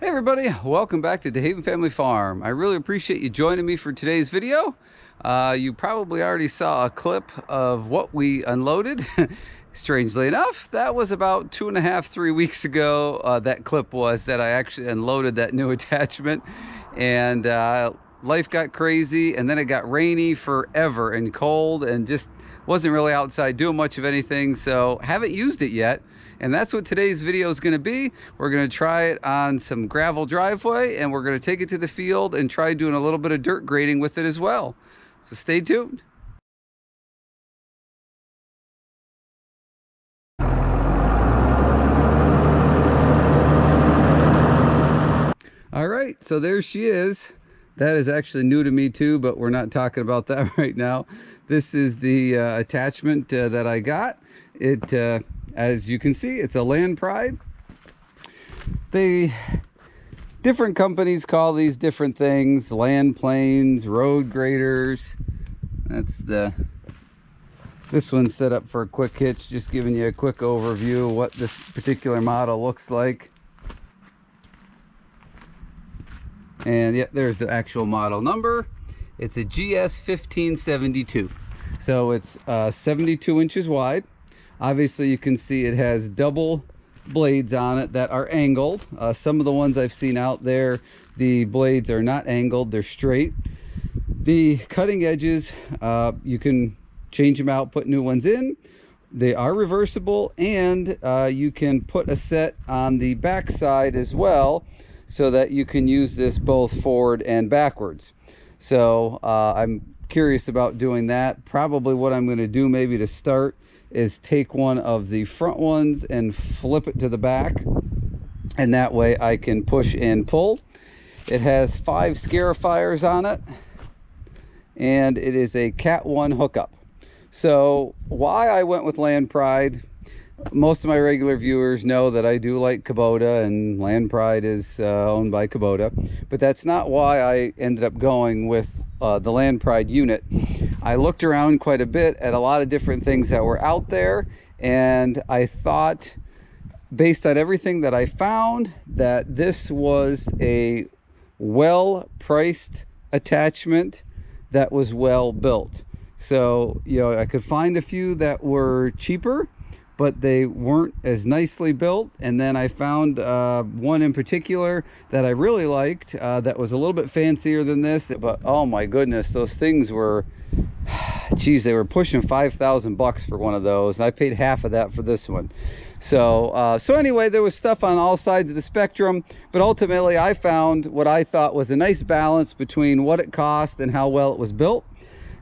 Hey everybody, welcome back to DeHaven Family Farm. I really appreciate you joining me for today's video. You probably already saw a clip of what we unloaded. Strangely enough, that was about 2.5, 3 weeks ago. That clip was that I actually unloaded that new attachment, and life got crazy, and then it got rainy forever and cold and just wasn't really outside doing much of anything, so haven't used it yet. And that's what today's video is going to be. We're going to try it on some gravel driveway, and we're going to take it to the field and try doing a little bit of dirt grading with it as well. So stay tuned. All right, so there she is. That is actually new to me too, but we're not talking about that right now. This is the attachment that I got. It as you can see, it's a Land Pride. Different companies call these different things: land planes, road graders. This one's set up for a quick hitch, just giving you a quick overview of what this particular model looks like. And yeah, there's the actual model number. It's a GS 1572. So it's 72 inches wide. Obviously you can see it has double blades on it that are angled. Some of the ones I've seen out there, the blades are not angled, they're straight. The cutting edges, you can change them out, put new ones in. They are reversible, and you can put a set on the back side as well, so that you can use this both forward and backwards. So I'm curious about doing that. Probably what I'm going to do maybe to start is take one of the front ones and flip it to the back, and that way I can push and pull. It has 5 scarifiers on it, and it is a Cat 1 hookup. So why I went with Land Pride, most of my regular viewers know that I do like Kubota, and Land Pride is owned by Kubota, but that's not why I ended up going with the Land Pride unit. I looked around quite a bit at a lot of different things that were out there, and I thought, based on everything that I found, that this was a well-priced attachment that was well built. So, you know, I could find a few that were cheaper, but they weren't as nicely built. And then I found one in particular that I really liked, that was a little bit fancier than this, but oh my goodness, those things were, geez, they were pushing 5,000 bucks for one of those, and I paid half of that for this one. So so anyway, there was stuff on all sides of the spectrum, but ultimately I found what I thought was a nice balance between what it cost and how well it was built.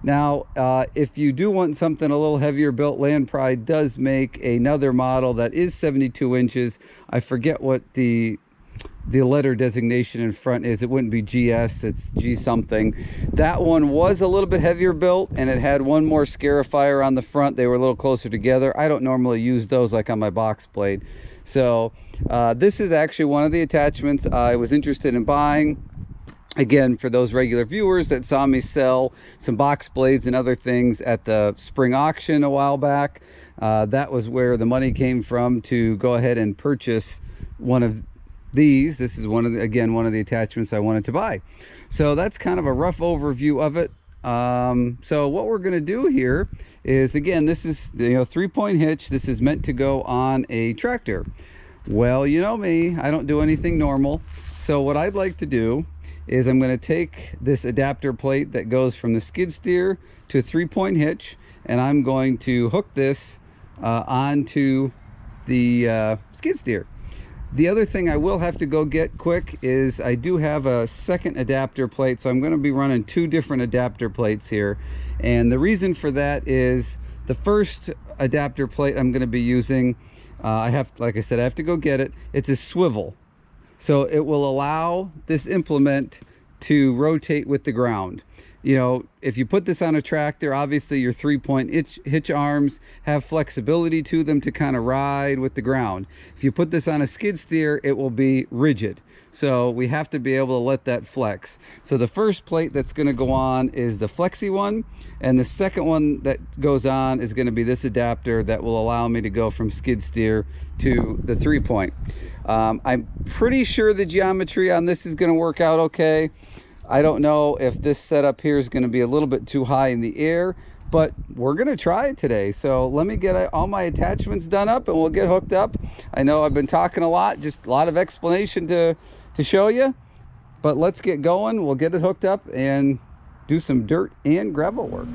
Now, if you do want something a little heavier built, Land Pride does make another model that is 72 inches. I forget what the letter designation in front is. It wouldn't be GS, it's G something. That one was a little bit heavier built, and it had one more scarifier on the front. They were a little closer together. I don't normally use those like on my box blade. So this is actually one of the attachments I was interested in buying. Again, for those regular viewers that saw me sell some box blades and other things at the spring auction a while back, that was where the money came from to go ahead and purchase one of these. This is one of the attachments I wanted to buy. So that's kind of a rough overview of it. So what we're going to do here is, again, this is, you know, 3-point hitch. This is meant to go on a tractor. Well, you know me, I don't do anything normal. So what I'd like to do is I'm going to take this adapter plate that goes from the skid steer to 3-point hitch, and I'm going to hook this onto the skid steer. The other thing I will have to go get quick is I do have a second adapter plate, so I'm going to be running 2 different adapter plates here. And the reason for that is the first adapter plate I'm going to be using, like I said, I have to go get it. It's a swivel. So it will allow this implement to rotate with the ground. you know, if you put this on a tractor, obviously your 3-point hitch arms have flexibility to them to kind of ride with the ground. If you put this on a skid steer, it will be rigid. So we have to be able to let that flex. So the first plate that's going to go on is the flexi one, and the second one that goes on is going to be this adapter that will allow me to go from skid steer to the 3-point. I'm pretty sure the geometry on this is going to work out okay. I don't know if this setup here is going to be a little bit too high in the air, but we're going to try it today. So let me get all my attachments done up and we'll get hooked up. I know I've been talking a lot, just a lot of explanation to show you, but let's get going. We'll get it hooked up and do some dirt and gravel work.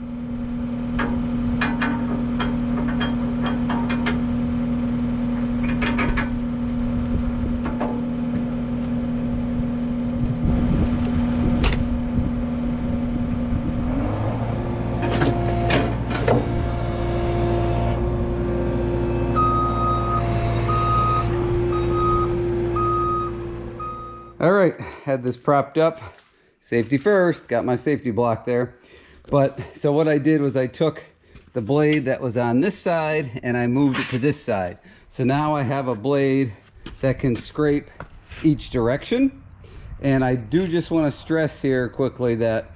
All right, had this propped up. Safety first, got my safety block there. But so what I did was I took the blade that was on this side and I moved it to this side. So now I have a blade that can scrape each direction. And I do just want to stress here quickly that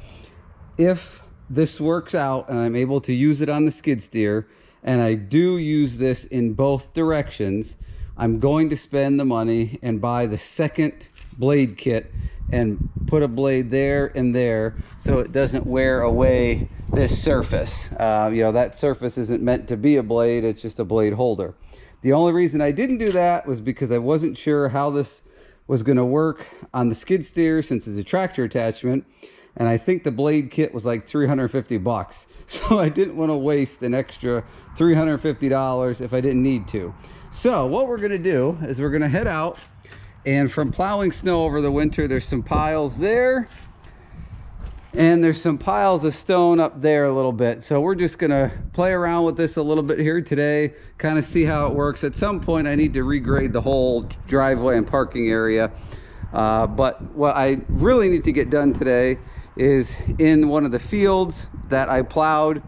if this works out and I'm able to use it on the skid steer, and I do use this in both directions, I'm going to spend the money and buy the second blade kit and put a blade there and there so it doesn't wear away this surface. You know, that surface isn't meant to be a blade, it's just a blade holder. The only reason I didn't do that was because I wasn't sure how this was going to work on the skid steer since it's a tractor attachment, and I think the blade kit was like 350 bucks. So I didn't want to waste an extra $350 if I didn't need to. So what we're going to do is we're going to head out, and from plowing snow over the winter, there's some piles there and there's some piles of stone up there a little bit. So we're just gonna play around with this a little bit here today, kind of see how it works. At some point I need to regrade the whole driveway and parking area, but what I really need to get done today is in one of the fields that I plowed,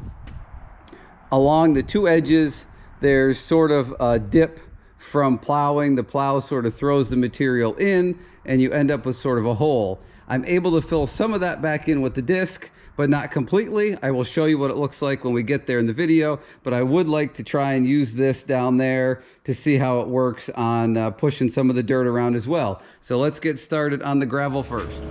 along the two edges there's sort of a dip from plowing. The plow sort of throws the material in and you end up with sort of a hole. I'm able to fill some of that back in with the disc, but not completely. I will show you what it looks like when we get there in the video, but I would like to try and use this down there to see how it works on pushing some of the dirt around as well. So let's get started on the gravel first.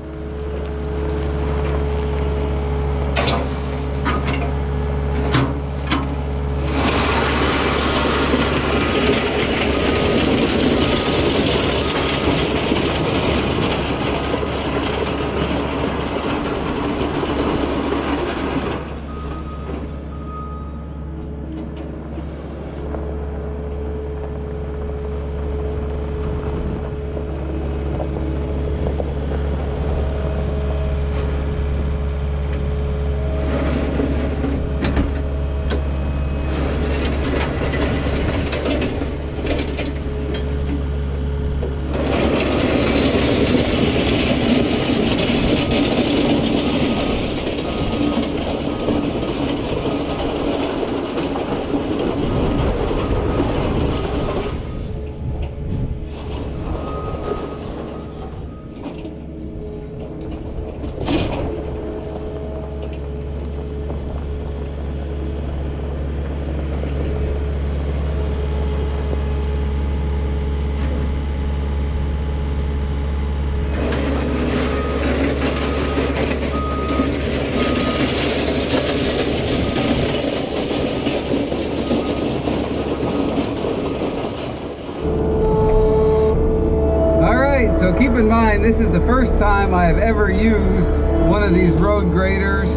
So keep in mind, this is the first time I have ever used one of these road graders.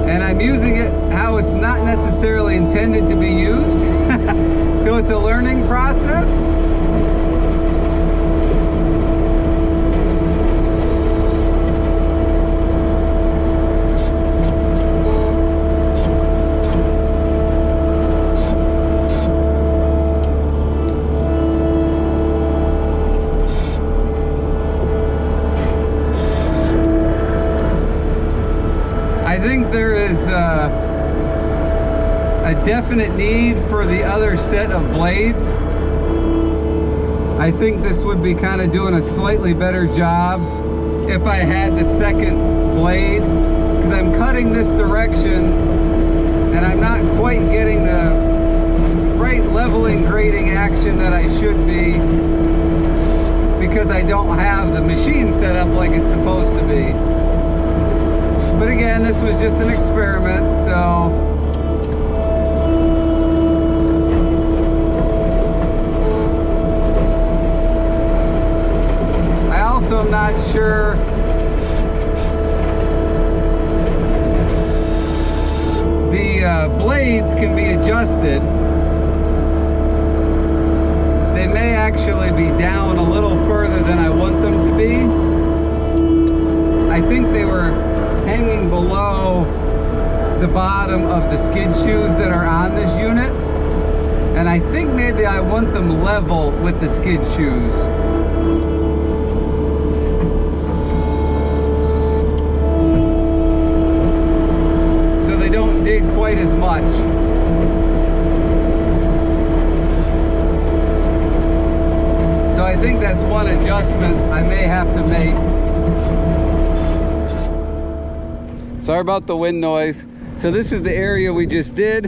And I'm using it how it's not necessarily intended to be used. So it's a learning process. think there is a definite need for the other set of blades. I think this would be kind of doing a slightly better job if I had the second blade, because I'm cutting this direction and I'm not quite getting the right leveling grading action that I should be, because I don't have the machine set up like it's supposed to be. But again, this was just an experiment, so I'm not sure the blades can be adjusted. They may actually be down a little further than I want them to be. I think they were hanging below the bottom of the skid shoes that are on this unit, and I think maybe I want them level with the skid shoes. Dig quite as much. So I think that's one adjustment I may have to make. Sorry about the wind noise. So this is the area we just did.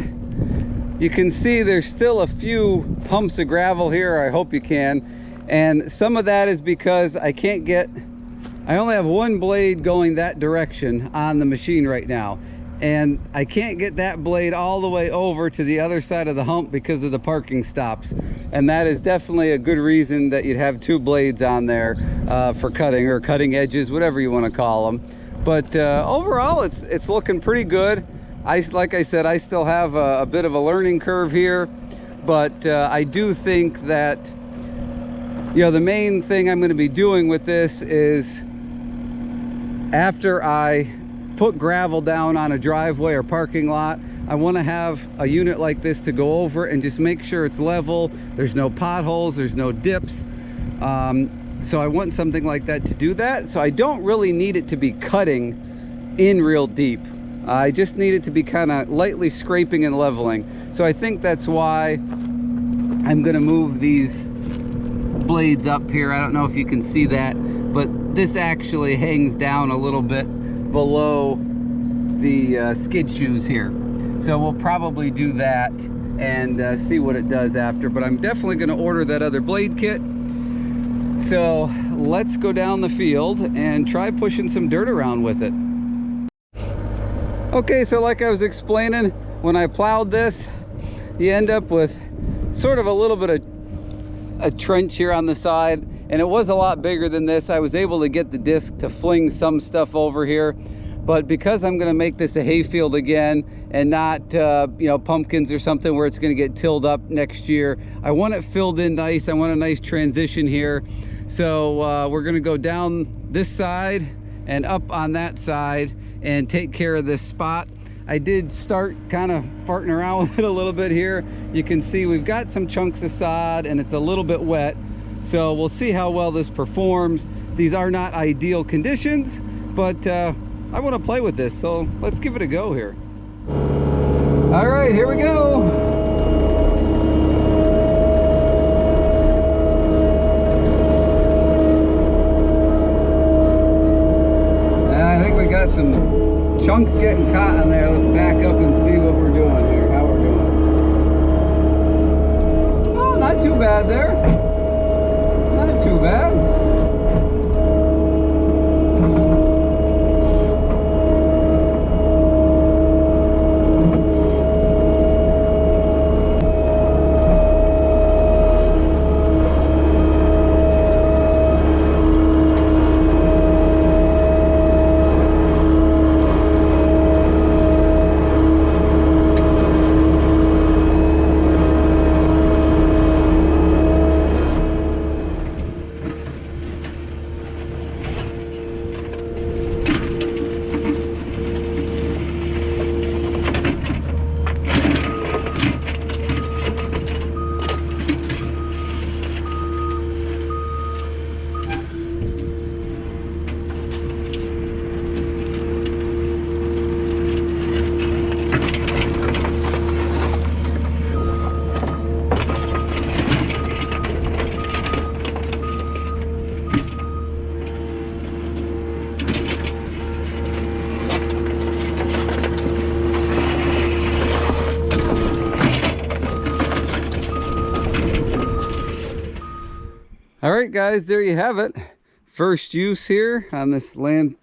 You can see there's still a few pumps of gravel here. I hope you can. And some of that is because I only have one blade going that direction on the machine right now. And I can't get that blade all the way over to the other side of the hump because of the parking stops. And that is definitely a good reason that you'd have two blades on there for cutting, or cutting edges, whatever you want to call them. But overall, it's looking pretty good. Like I said, I still have a bit of a learning curve here, but I do think that, you know, the main thing I'm going to be doing with this is, after I put gravel down on a driveway or parking lot, I want to have a unit like this to go over and just make sure it's level, there's no potholes, there's no dips. So I want something like that to do that. So I don't really need it to be cutting in real deep. I just need it to be kind of lightly scraping and leveling. So I think that's why I'm going to move these blades up here. I don't know if you can see that, but this actually hangs down a little bit below the skid shoes here. So we'll probably do that and see what it does after, but I'm definitely going to order that other blade kit. So let's go down the field and try pushing some dirt around with it. Okay, so like I was explaining, when I plowed this, you end up with sort of a little bit of a trench here on the side, and it was a lot bigger than this. I was able to get the disc to fling some stuff over here, but because I'm going to make this a hayfield again and not you know, pumpkins or something where it's going to get tilled up next year, I want it filled in nice. I want a nice transition here. So we're going to go down this side and up on that side and take care of this spot. I did start kind of farting around with it a little bit here. You can see we've got some chunks of sod and it's a little bit wet. So we'll see how well this performs. These are not ideal conditions, but I want to play with this, so let's give it a go here. All right, here we go. And I think we got some chunks getting caught in there. Let's back up and see what we're doing here, how we're doing. Oh, not too bad there. Not too bad. right, guys, there you have it. First use here on this Land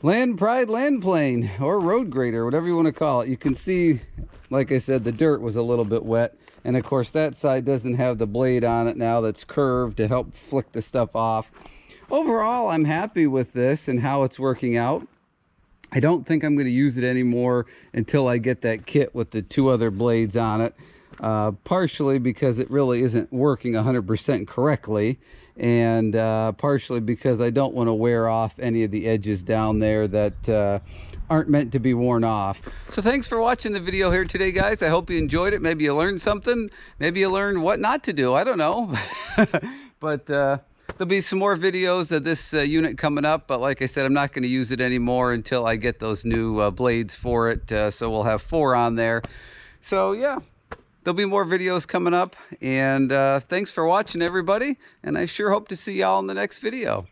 Pride land plane, or road grader, whatever you want to call it. You can see, like I said, the dirt was a little bit wet, and of course that side doesn't have the blade on it now that's curved to help flick the stuff off. Overall, I'm happy with this and how it's working out. I don't think I'm going to use it anymore until I get that kit with the 2 other blades on it. Partially because it really isn't working 100% correctly, and partially because I don't want to wear off any of the edges down there that aren't meant to be worn off. So thanks for watching the video here today, guys. I hope you enjoyed it. Maybe you learned something. Maybe you learned what not to do. I don't know. But there'll be some more videos of this unit coming up, but like I said, I'm not going to use it anymore until I get those new blades for it. So we'll have 4 on there. So yeah, there'll be more videos coming up, and thanks for watching, everybody, and I sure hope to see y'all in the next video.